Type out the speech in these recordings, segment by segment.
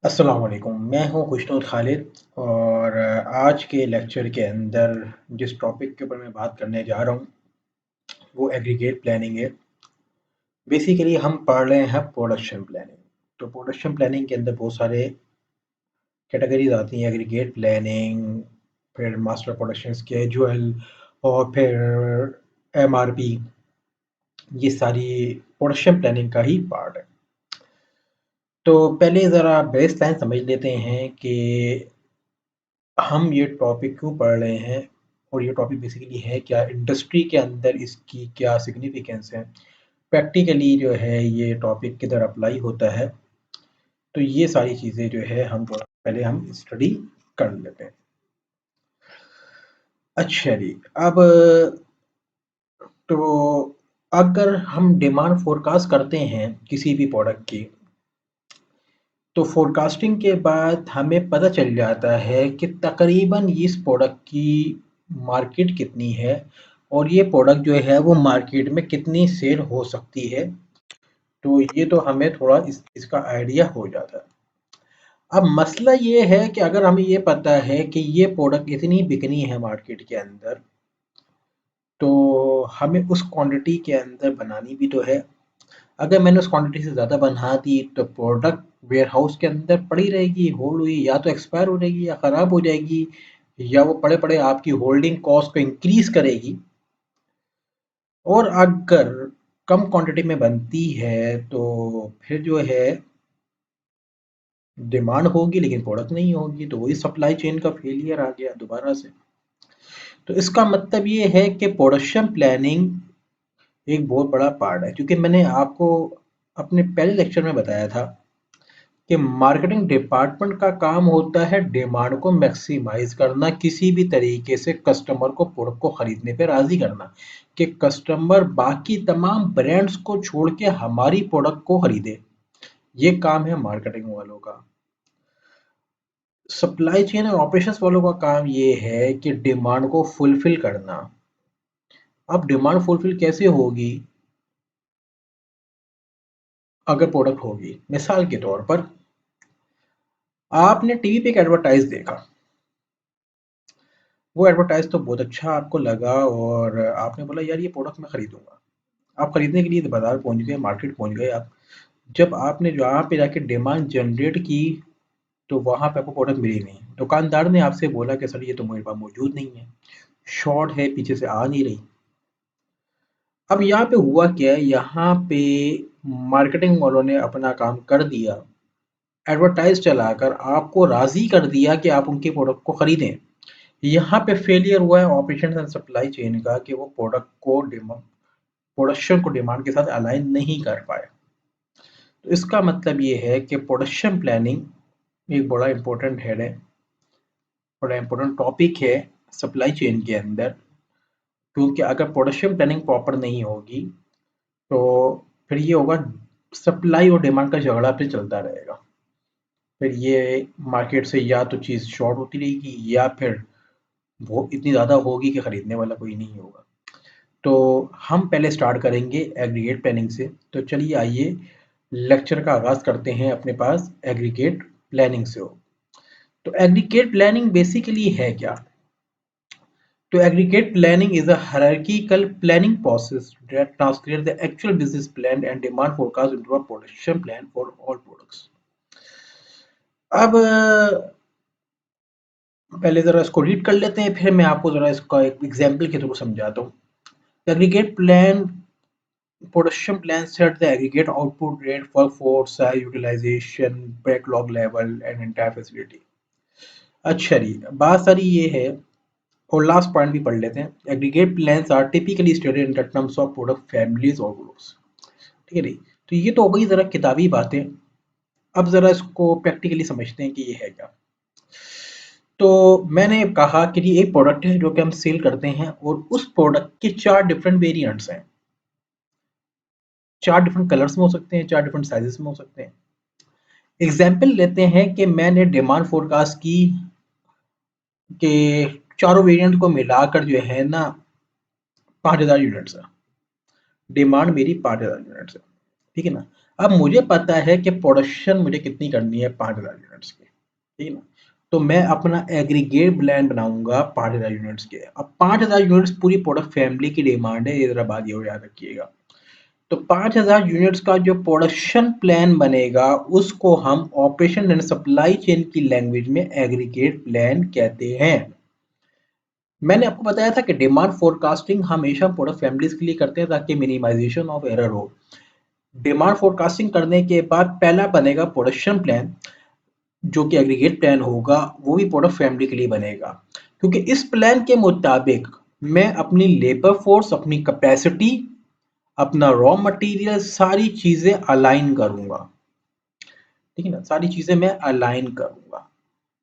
अस्सलाम वालेकुम, मैं हूँ खुशनूर खालिद और आज के लेक्चर के अंदर जिस टॉपिक के ऊपर मैं बात करने जा रहा हूँ, वो एग्रीगेट प्लानिंग है। बेसिकली हम पढ़ रहे हैं प्रोडक्शन प्लानिंग। तो प्रोडक्शन प्लानिंग के अंदर बहुत सारे कैटेगरीज आती हैं, एग्रीगेट प्लानिंग, फिर मास्टर प्रोडक्शन स्केड्यूल और फिर एमआरपी। ये सारी प्रोडक्शन प्लानिंग का ही पार्ट है। तो पहले ज़रा बेस लाइन समझ लेते हैं कि हम ये टॉपिक क्यों पढ़ रहे हैं और ये टॉपिक बेसिकली है क्या, इंडस्ट्री के अंदर इसकी क्या सिग्निफिकेंस है, प्रैक्टिकली जो है ये टॉपिक किधर अप्लाई होता है। तो ये सारी चीज़ें जो है हम थोड़ा पहले हम स्टडी कर लेते हैं। अच्छा जी, अब तो अगर हम डिमांड फोरकास्ट करते हैं किसी भी प्रोडक्ट की, तो फोरकास्टिंग के बाद हमें पता चल जाता है कि तकरीबन इस प्रोडक्ट की मार्केट कितनी है और ये प्रोडक्ट जो है वो मार्केट में कितनी सेल हो सकती है। तो ये तो हमें थोड़ा इसका आइडिया हो जाता है। अब मसला ये है कि अगर हमें ये पता है कि ये प्रोडक्ट इतनी बिकनी है मार्केट के अंदर, तो हमें उस क्वांटिटी के अंदर बनानी भी तो है। अगर मैंने उस क्वांटिटी से ज़्यादा बना दी तो प्रोडक्ट वेयरहाउस के अंदर पड़ी रहेगी, होल्ड हुई, या तो एक्सपायर हो जाएगी या ख़राब हो जाएगी, या वो पड़े-पड़े आपकी होल्डिंग कॉस्ट को इंक्रीज़ करेगी। और अगर कम क्वांटिटी में बनती है तो फिर जो है डिमांड होगी लेकिन प्रोडक्ट नहीं होगी, तो वही सप्लाई चेन का फेलियर आ गया दोबारा से। तो इसका मतलब ये है कि प्रोडक्शन प्लानिंग एक बहुत बड़ा पार्ट है, क्योंकि मैंने आपको अपने पहले लेक्चर में बताया था कि मार्केटिंग डिपार्टमेंट का काम होता है डिमांड को मैक्सिमाइज करना, किसी भी तरीके से कस्टमर को प्रोडक्ट को खरीदने पे राजी करना, कि कस्टमर बाकी तमाम ब्रांड्स को छोड़ के हमारी प्रोडक्ट को खरीदे। ये काम है मार्केटिंग वालों का। सप्लाई चेन और ऑपरेशंस वालों का काम ये है कि डिमांड को फुलफिल करना। अब डिमांड फुलफिल कैसे होगी? अगर प्रोडक्ट होगी, मिसाल के तौर पर आपने टीवी पे एक एडवर्टाइज देखा, वो एडवर्टाइज तो बहुत अच्छा आपको लगा और आपने बोला यार ये प्रोडक्ट मैं खरीदूंगा। आप खरीदने के लिए बाजार पहुंच गए, मार्केट पहुंच गए आप। जब आपने जहाँ पे जाके डिमांड जनरेट की, तो वहां पे आपको प्रोडक्ट मिली नहीं। दुकानदार ने आपसे बोला कि सर ये तो मेरे पास मौजूद नहीं है, शॉर्ट है, पीछे से आ नहीं रही। अब यहाँ पे हुआ क्या है, यहाँ पे मार्केटिंग वालों ने अपना काम कर दिया, एडवर्टाइज चलाकर आपको राजी कर दिया कि आप उनके प्रोडक्ट को खरीदें। यहाँ पे फेलियर हुआ है ऑपरेशन एंड सप्लाई चेन का, कि वो प्रोडक्ट को डिमांड, प्रोडक्शन को डिमांड के साथ अलाइन नहीं कर पाए। तो इसका मतलब ये है कि प्रोडक्शन प्लानिंग एक बड़ा इंपॉर्टेंट हेड है, बड़ा इंपॉर्टेंट टॉपिक है सप्लाई चेन के अंदर। क्योंकि अगर प्रोडक्शन प्लानिंग प्रॉपर नहीं होगी, तो फिर ये होगा, सप्लाई और डिमांड का झगड़ा फिर चलता रहेगा। फिर ये मार्केट से या तो चीज़ शॉर्ट होती रहेगी, या फिर वो इतनी ज़्यादा होगी कि खरीदने वाला कोई नहीं होगा। तो हम पहले स्टार्ट करेंगे एग्रीगेट प्लानिंग से। तो चलिए आइए लेक्चर का आगाज़ करते हैं अपने पास एग्रीगेट प्लानिंग से हो। तो एग्रीगेट प्लानिंग बेसिकली है क्या? तो aggregate planning is a hierarchical planning process that translates the actual business plan and demand forecast into a production plan for all products. अब पहले ज़रा इसको रीड कर लेते हैं, फिर मैं आपको ज़रा इसका एक एग्जाम्पल के थ्रू समझाता हूँ। Aggregate plan, production plan set the aggregate output rate, workforce size, utilization, backlog level and entire facility. अच्छा जी, बात सारी ये है, और लास्ट पॉइंट भी पढ़ लेते हैं। Aggregate plans are typically stated in terms of product families और ग्रुप्स। ठीक है जी। तो ये तो हो गई ज़रा किताबी बातें। अब ज़रा इसको प्रैक्टिकली समझते हैं कि ये है क्या। तो मैंने कहा कि ये एक प्रोडक्ट है जो कि हम सेल करते हैं, और उस प्रोडक्ट के 4 डिफरेंट वेरिएंट्स हैं। 4 डिफरेंट कलर्स में हो सकते हैं, 4 डिफरेंट साइजेस में हो सकते हैं। एग्जाम्पल लेते हैं कि मैंने डिमांड फोरकास्ट की कि चारों वेरिएंट को मिलाकर जो है ना 5000 यूनिट्स है। डिमांड मेरी 5000 यूनिट्स है। ठीक है ना। अब मुझे पता है कि प्रोडक्शन मुझे कितनी करनी है, 5000 यूनिट्स की, ठीक है ना। तो मैं अपना एग्रीगेट ब्लैंड बनाऊंगा 5000 यूनिट्स के। अब 5000 यूनिट्स पूरी प्रोडक्ट फैमिली की डिमांड है, ये जरा बात ये याद रखिएगा। तो 5000 यूनिट्स का जो प्रोडक्शन प्लान बनेगा उसको हम ऑपरेशन एंड सप्लाई चेन की लैंग्वेज में एग्रीगेट प्लान कहते हैं। मैंने आपको बताया था कि डिमांड फोरकास्टिंग हमेशा प्रोडक्ट फैमिलीज के लिए करते हैं ताकि मिनिमाइजेशन ऑफ एरर हो। डिमांड फोरकास्टिंग करने के बाद पहला बनेगा प्रोडक्शन प्लान, जो कि एग्रीगेट प्लान होगा, वो भी प्रोडक्ट फैमिली के लिए बनेगा। क्योंकि इस प्लान के मुताबिक मैं अपनी लेबर फोर्स, अपनी कैपेसिटी, अपना रॉ मटेरियल, सारी चीजें अलाइन करूंगा, ठीक है ना। सारी चीजें मैं अलाइन करूंगा।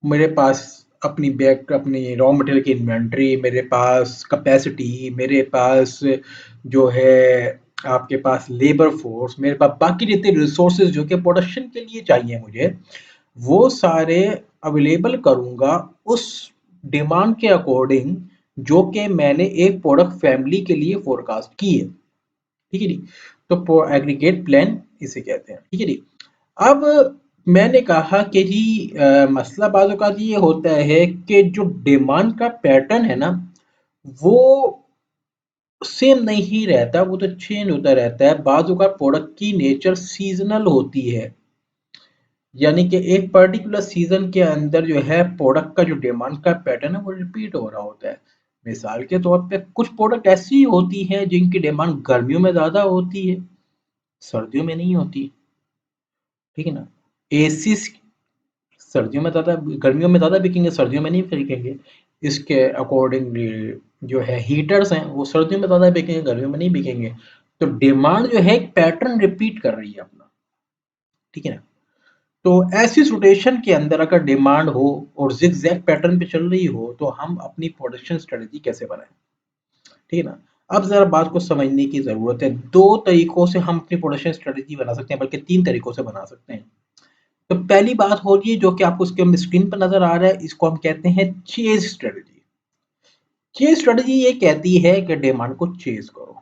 मेरे पास अपनी रॉ मटेरियल की इन्वेंट्री, मेरे पास कैपेसिटी, मेरे पास जो है आपके पास लेबर फोर्स, मेरे पास बाकी जितने रिसोर्सेज जो कि प्रोडक्शन के लिए चाहिए मुझे, वो सारे अवेलेबल करूंगा उस डिमांड के अकॉर्डिंग जो कि मैंने एक प्रोडक्ट फैमिली के लिए फोरकास्ट की है, ठीक है जी। तो एग्रीगेट प्लान इसे कहते हैं, ठीक है जी। अब मैंने कहा कि जी मसला बाज़ औक़ात ये होता है कि जो डिमांड का पैटर्न है ना, वो सेम नहीं रहता, वो तो चेंज होता रहता है। बाज़ औक़ात प्रोडक्ट की नेचर सीज़नल होती है, यानी कि एक पर्टिकुलर सीज़न के अंदर जो है प्रोडक्ट का जो डिमांड का पैटर्न है वो रिपीट हो रहा होता है। मिसाल के तौर पे कुछ प्रोडक्ट ऐसी होती हैं जिनकी डिमांड गर्मियों में ज़्यादा होती है, सर्दियों में नहीं होती, ठीक है ना। एसी सर्दियों में ज़्यादा, गर्मियों में ज़्यादा बिकेंगे, सर्दियों में नहीं बिकेंगे। इसके अकॉर्डिंगली जो है हीटर्स हैं वो सर्दियों में ज़्यादा बिकेंगे, गर्मियों में नहीं बिकेंगे। तो डिमांड जो है एक पैटर्न रिपीट कर रही है अपना, ठीक है ना। तो ऐसी सिचुएशन के अंदर अगर डिमांड हो और जिगजैग पैटर्न पे चल रही हो तो हम अपनी प्रोडक्शन स्ट्रेटजी कैसे बनाएं, ठीक है ना। अब जरा बात को समझने की जरूरत है। दो तरीकों से हम अपनी प्रोडक्शन स्ट्रेटजी बना सकते हैं, बल्कि तीन तरीकों से बना सकते हैं। तो पहली बात हो रही है जो कि आपको उसके स्क्रीन पर नजर आ रहा है, इसको हम कहते हैं चेज स्ट्रेटजी। चेज स्ट्रेटजी ये कहती है कि डिमांड को चेज करो।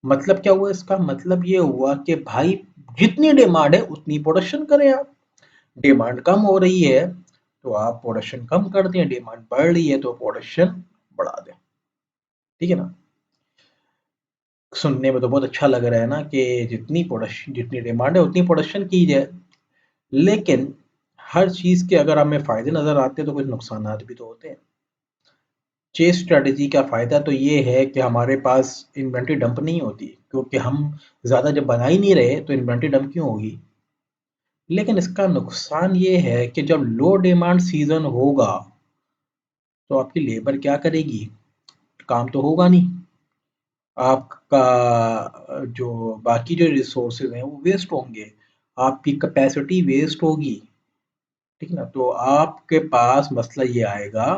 मतलब क्या हुआ, इसका मतलब ये हुआ कि भाई जितनी डिमांड है उतनी प्रोडक्शन करें आप। डिमांड कम हो रही है तो आप प्रोडक्शन कम कर दें, डिमांड बढ़ रही है तो प्रोडक्शन बढ़ा दें, ठीक है ना। सुनने में तो बहुत अच्छा लग रहा है ना कि जितनी डिमांड है उतनी प्रोडक्शन की जाए, लेकिन हर चीज के अगर हमें फायदे नजर आते हैं तो कुछ नुकसान भी तो होते हैं। चेस स्ट्रेटजी का फायदा तो ये है कि हमारे पास इन्वेंट्री डंप नहीं होती, क्योंकि हम ज्यादा जब बना ही नहीं रहे तो इन्वेंट्री डंप क्यों होगी। लेकिन इसका नुकसान ये है कि जब लो डिमांड सीजन होगा तो आपकी लेबर क्या करेगी, काम तो होगा नहीं। आपका जो बाकी जो रिसोर्सेज हैं वो वेस्ट होंगे, आपकी कैपेसिटी वेस्ट होगी, ठीक है ना। तो आपके पास मसला ये आएगा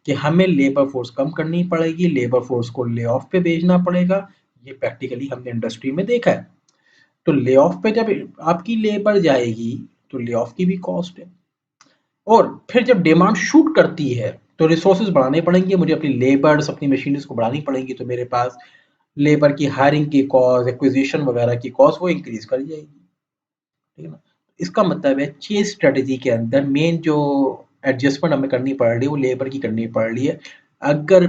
कि हमें लेबर फोर्स कम करनी पड़ेगी, लेबर फोर्स को ले ऑफ पे भेजना पड़ेगा। ये प्रैक्टिकली हमने इंडस्ट्री में देखा है। तो ले ऑफ पे जब आपकी लेबर जाएगी तो ले ऑफ की भी कॉस्ट है। और फिर जब डिमांड शूट करती है तो रिसोर्सेज बढ़ाने पड़ेंगे, मुझे अपनी लेबर्स, अपनी मशीनरीज को बढ़ानी पड़ेंगी, तो मेरे पास लेबर की हायरिंग की कॉस्ट, एक्विजिशन वगैरह की कॉस्ट वो इंक्रीज कर जाएगी, ठीक है ना। इसका मतलब है चेज स्ट्रेटजी के अंदर मेन जो एडजस्टमेंट हमें करनी पड़ रही है वो लेबर की करनी पड़ रही है। अगर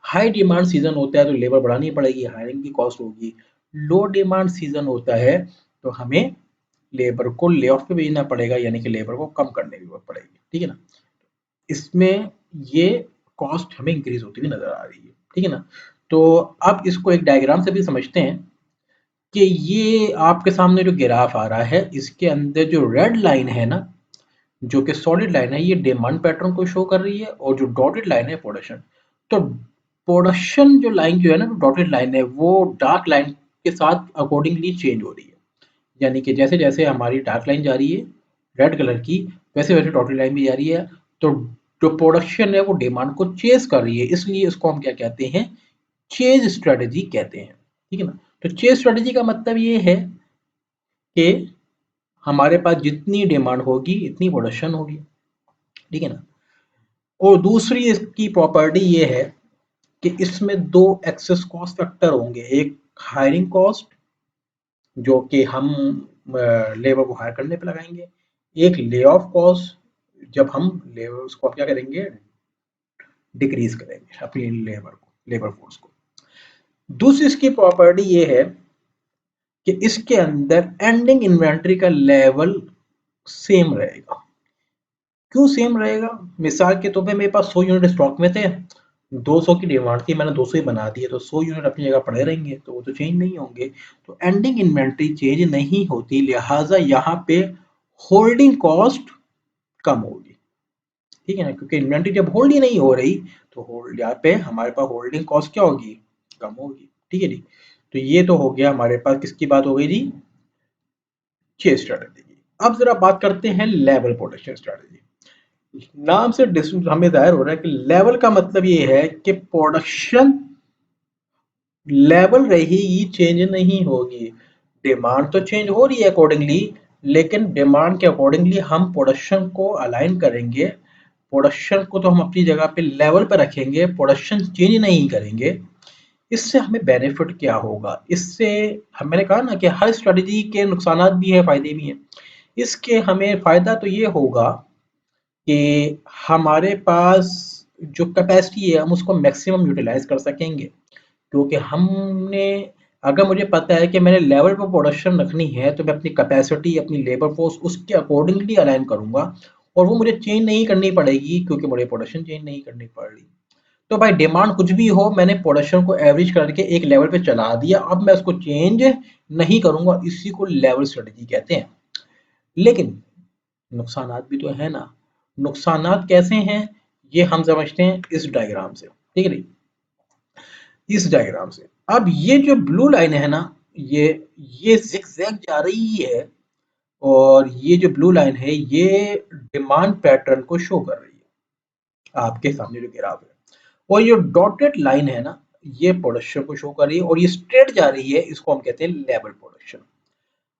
हाई डिमांड सीजन होता है तो लेबर बढ़ानी पड़ेगी, हायरिंग की कॉस्ट होगी। लो डिमांड सीजन होता है तो हमें लेबर को ले ऑफ पे भेजना पड़ेगा, यानी कि लेबर को कम करने की जरूरत पड़ेगी, ठीक है ना। इसमें ये कॉस्ट हमें इंक्रीज होती हुई नजर आ रही है, ठीक है ना। तो अब इसको एक डायग्राम से भी समझते हैं कि ये आपके सामने जो ग्राफ आ रहा है इसके अंदर जो रेड लाइन है ना, जो कि सॉलिड लाइन है, ये डिमांड पैटर्न को शो कर रही है, और जो डॉटेड लाइन है प्रोडक्शन। तो प्रोडक्शन जो लाइन जो है ना, जो डॉटेड लाइन है, वो डार्क लाइन के साथ अकॉर्डिंगली चेंज हो रही है। यानी कि जैसे जैसे हमारी डार्क लाइन जा रही है रेड कलर की, वैसे वैसे डॉटेड लाइन भी जा रही है। तो जो प्रोडक्शन है वो डिमांड को चेज कर रही है, इसलिए इसको हम क्या कहते हैं, चेज स्ट्रेटजी कहते हैं, ठीक है ना। तो चेज स्ट्रेटजी का मतलब ये है कि हमारे पास जितनी डिमांड होगी इतनी प्रोडक्शन होगी, ठीक है ना। और दूसरी इसकी प्रॉपर्टी ये है कि इसमें दो एक्सेस कॉस्ट फैक्टर होंगे, एक हायरिंग कॉस्ट जो कि हम लेबर को हायर करने पे लगाएंगे। एक ले ऑफ कॉस्ट जब हम लेबर उसको क्या करेंगे, डिक्रीज करेंगे अपनी लेबर फोर्स को। दूसरी इसकी प्रॉपर्टी ये है कि इसके अंदर एंडिंग इन्वेंट्री का लेवल सेम रहेगा। क्यों सेम रहेगा? मिसाल के तौर पे मेरे पास 100 यूनिट स्टॉक में थे, 200 की डिमांड थी, मैंने 200 ही बना दिए, तो 100 यूनिट अपनी जगह पड़े रहेंगे, तो वो तो चेंज नहीं होंगे। तो एंडिंग इन्वेंट्री चेंज नहीं होती, लिहाजा यहाँ पे होल्डिंग कॉस्ट कम होगी। ठीक है ना, क्योंकि इन्वेंट्री जब होल्ड ही नहीं हो रही तो होल्ड यहाँ पे हमारे पास होल्डिंग कॉस्ट क्या होगी, कम होगी। ठीक है जी। तो ये तो हो गया हमारे पास किसकी बात हो गई जी, चेस स्ट्रेटेजी की। अब जरा बात करते हैं लेवल प्रोटेक्शन स्ट्रेटेजी। नाम से हमें जाहिर हो रहा है कि लेवल का मतलब ये है कि प्रोडक्शन लेवल रहेगी, चेंज नहीं होगी। डिमांड तो चेंज हो रही है अकॉर्डिंगली, लेकिन डिमांड के अकॉर्डिंगली हम प्रोडक्शन को अलाइन करेंगे। प्रोडक्शन को तो हम अपनी जगह पे लेवल पे रखेंगे, प्रोडक्शन चेंज नहीं करेंगे। इससे हमें बेनिफिट क्या होगा? इससे मैंने कहा ना कि हर स्ट्रेटजी के नुकसान भी है, फायदे भी हैं। इसके हमें फायदा तो ये होगा कि हमारे पास जो कैपेसिटी है हम उसको मैक्सिमम यूटिलाइज कर सकेंगे, क्योंकि हमने अगर मुझे पता है कि मैंने लेवल पर प्रोडक्शन रखनी है तो मैं अपनी कैपेसिटी, अपनी लेबर फोर्स उसके अकॉर्डिंगली अलाइन करूंगा, और वो मुझे चेंज नहीं करनी पड़ेगी क्योंकि मुझे प्रोडक्शन चेंज नहीं करनी पड़ रही। तो भाई डिमांड कुछ भी हो, मैंने प्रोडक्शन को एवरेज करके एक लेवल पे चला दिया, अब मैं उसको चेंज नहीं करूंगा, इसी को लेवल स्ट्रेटजी कहते हैं। लेकिन नुकसानात भी तो है ना। नुकसानात कैसे हैं, ये हम समझते हैं इस डायग्राम से। ठीक है, इस डायग्राम से। अब ये जो ब्लू लाइन है ना, ये ये जिगजैग जा रही है, और ये जो ब्लू लाइन है ये डिमांड पैटर्न को शो कर रही है, आपके सामने जो ग्राफ है। और ये डॉटेड लाइन है ना, ये प्रोडक्शन को शो कर रही है, और ये स्ट्रेट जा रही है, इसको हम कहते हैं लेवल प्रोडक्शन।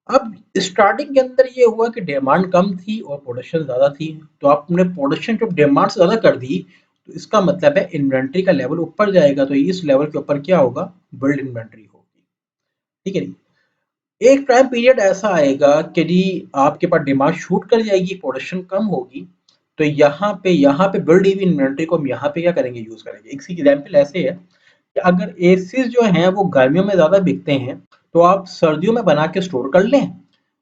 अब स्टार्टिंग के अंदर ये हुआ कि डिमांड कम थी और प्रोडक्शन ज्यादा थी, तो आपने प्रोडक्शन जब डिमांड से ज्यादा कर दी, तो इसका मतलब है इन्वेंट्री का लेवल ऊपर जाएगा, तो इस लेवल के ऊपर क्या होगा, बिल्ड इन्वेंट्री होगी। ठीक है जी। एक टाइम पीरियड ऐसा आएगा कि जी आपके पास डिमांड शूट कर जाएगी, प्रोडक्शन कम होगी, तो यहाँ पे बिल्ड हुई इन्वेंट्री को हम यहाँ पे क्या करेंगे, यूज करेंगे। एक एग्जाम्पल ऐसे है कि अगर एसीज जो हैं वो गर्मियों में ज़्यादा बिकते हैं, तो आप सर्दियों में बना के स्टोर कर लें,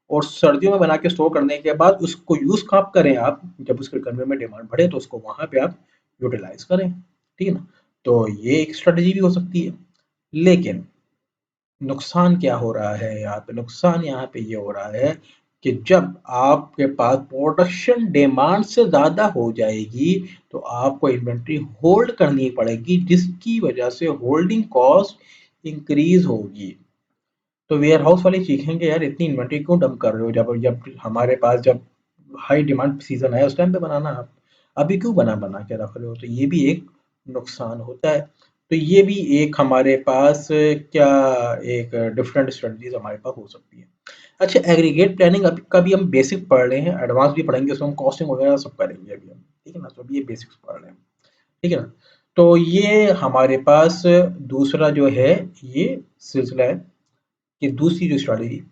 और सर्दियों में बना के स्टोर करने के बाद उसको यूज़ कब करें आप, जब उसके गर्मियों में डिमांड बढ़े तो उसको वहाँ पे आप यूटिलाइज करें। ठीक है ना, तो ये एक स्ट्रेटजी भी हो सकती है। लेकिन नुकसान क्या हो रहा है यहाँ पे, नुकसान यहाँ पे ये हो रहा है कि जब आपके पास प्रोडक्शन डिमांड से ज़्यादा हो जाएगी, तो आपको इन्वेंट्री होल्ड करनी पड़ेगी, जिसकी वजह से होल्डिंग कॉस्ट इंक्रीज होगी। तो वेयर हाउस वाले चीखेंगे, यार इतनी इन्वेंट्री क्यों डंप कर रहे हो, जब जब हमारे पास जब हाई डिमांड सीजन है उस टाइम पे बनाना, आप अभी क्यों बना बना के रख रहे हो। तो ये भी एक नुकसान होता है। तो ये भी एक हमारे पास क्या, एक डिफरेंट स्ट्रेटजीज हमारे पास हो सकती है। अच्छा, एग्रीगेट प्लानिंग अभी का भी हम बेसिक पढ़ रहे हैं, एडवांस भी पढ़ेंगे, उसमें हम कॉस्टिंग वगैरह सब करेंगे अभी हम। ठीक है ना, तो अभी ये बेसिक्स पढ़ रहे हैं। ठीक है ना, तो ये हमारे पास दूसरा जो है ये सिलसिला है कि दूसरी जो स्ट्रैटेजी,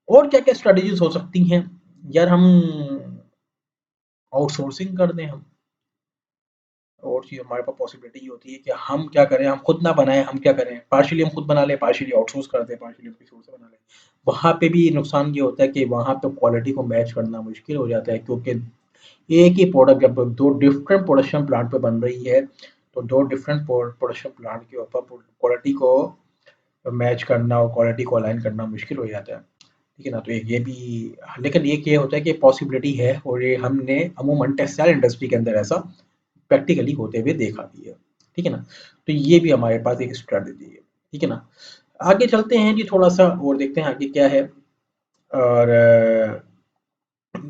और क्या क्या स्ट्रैटेजीज हो सकती हैं। यार हम आउटसोर्सिंग कर दें हम, और चीज़ हमारे पास पॉसिबिलिटी ये होती है कि हम क्या करें, हम खुद ना बनाएं, हम क्या करें, पार्शियली हम खुद बना लें, पार्शियली आउटसोर्स कर दें, पार्शियली किसी और से बना लें। वहाँ पे भी नुकसान ये होता है कि वहाँ पे क्वालिटी को मैच करना मुश्किल हो जाता है, क्योंकि एक ही प्रोडक्ट जब दो डिफरेंट प्रोडक्शन प्लांट पे बन रही है, तो दो डिफरेंट प्रोडक्शन प्लांट के ऊपर क्वालिटी को मैच करना और क्वालिटी को अलाइन करना मुश्किल हो जाता है। ठीक है ना, तो एक ये भी, लेकिन एक ये होता है कि पॉसिबिलिटी है, और ये हमने अमूमन टेक्सटाइल इंडस्ट्री के अंदर ऐसा प्रैक्टिकली होते हुए देखा भी है। ठीक है ना, तो ये भी हमारे पास एक स्ट्रेटजी है। ठीक है ना, आगे चलते हैं जी, थोड़ा सा और देखते हैं आगे क्या है। और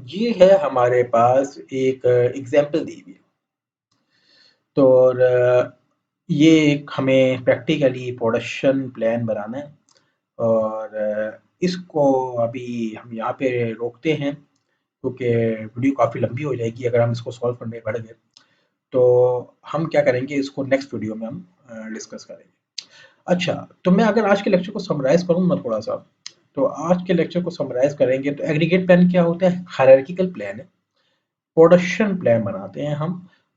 ये है हमारे पास एक एग्जाम्पल दी हुई है। तो और ये एक हमें प्रैक्टिकली प्रोडक्शन प्लान बनाना है, और इसको अभी हम यहाँ पे रोकते हैं, क्योंकि वीडियो काफ़ी लंबी हो जाएगी अगर हम इसको सॉल्व करने बढ़ गए। तो हम क्या करेंगे, इसको नेक्स्ट वीडियो में हम डिस्कस करेंगे। अच्छा, तो मैं अगर आज के लेक्चर को समराइज करूँ ना थोड़ा सा, तो आज के लेक्चर को समराइज़ करेंगे तो एग्रीगेट प्लान क्या होता है? हायरार्किकल प्लान है। प्रोडक्शन प्लान बनाते हैं हम।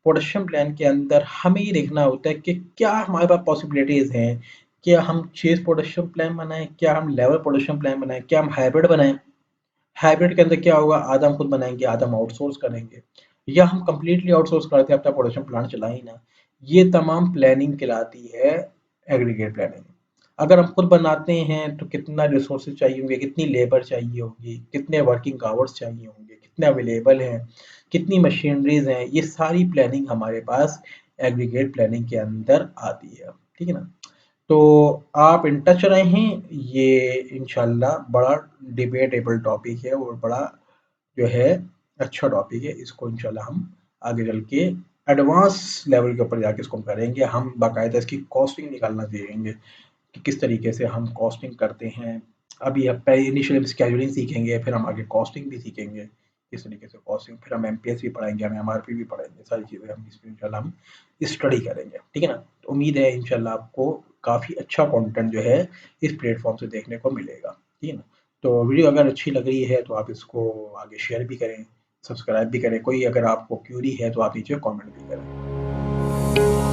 प्रोडक्शन प्लान के अंदर हमें ये देखना होता है कि क्या हमारे पास पॉसिबिलिटीज़ हैं। क्या हम चेज़ प्रोडक्शन प्लान बनाएँ? क्या हम लेवल प्रोडक्शन प्लान बनाएँ? क्या हम हाइब्रिड बनाएँ? हाइब्रिड के अंदर क्या होगा, आधा हम खुद बनाएँगे, आधा हम आउटसोर्स करेंगे, या हम कंप्लीटली आउटसोर्स करके अपना प्रोडक्शन प्लांट चलाएँ ही ना। ये तमाम प्लानिंग कहलाती है एग्रीगेट प्लानिंग। अगर हम खुद बनाते हैं तो कितना रिसोर्सेज़ चाहिए होंगे, कितनी लेबर चाहिए होगी, कितने वर्किंग आवर्स चाहिए होंगे, कितने अवेलेबल हैं, कितनी मशीनरीज़ हैं, ये सारी प्लानिंग हमारे पास एग्रीगेट प्लानिंग के अंदर आती है। ठीक है ना? तो आप इन टच रहें, ये इंशाल्लाह बड़ा डिबेटेबल टॉपिक है और बड़ा जो है अच्छा टॉपिक है। इसको इंशाल्लाह हम आगे चल के एडवांस लेवल के ऊपर जाके इसको हम करेंगे। हम बाकायदा इसकी कॉस्टिंग निकालना सीखेंगे कि किस तरीके से हम कॉस्टिंग करते हैं। अभी अब पहले इनिशियल स्केजुअलिंग सीखेंगे, फिर हम आगे कॉस्टिंग भी सीखेंगे, किस तरीके से कॉस्टिंग, फिर हम एमपीएस भी पढ़ाएँगे, हम एमआरपी भी पढ़ाएँगे, सारी चीज़ें हम इसमें इंशाल्लाह हम स्टडी करेंगे, ठीक है ना? तो उम्मीद है इंशाल्लाह आपको काफ़ी अच्छा कंटेंट जो है इस प्लेटफ़ॉर्म से देखने को मिलेगा, ठीक है ना? तो वीडियो अगर अच्छी लग रही है तो आप इसको आगे शेयर भी करें, सब्सक्राइब भी करें, कोई अगर आपको क्वेरी है तो आप नीचे कमेंट भी करें।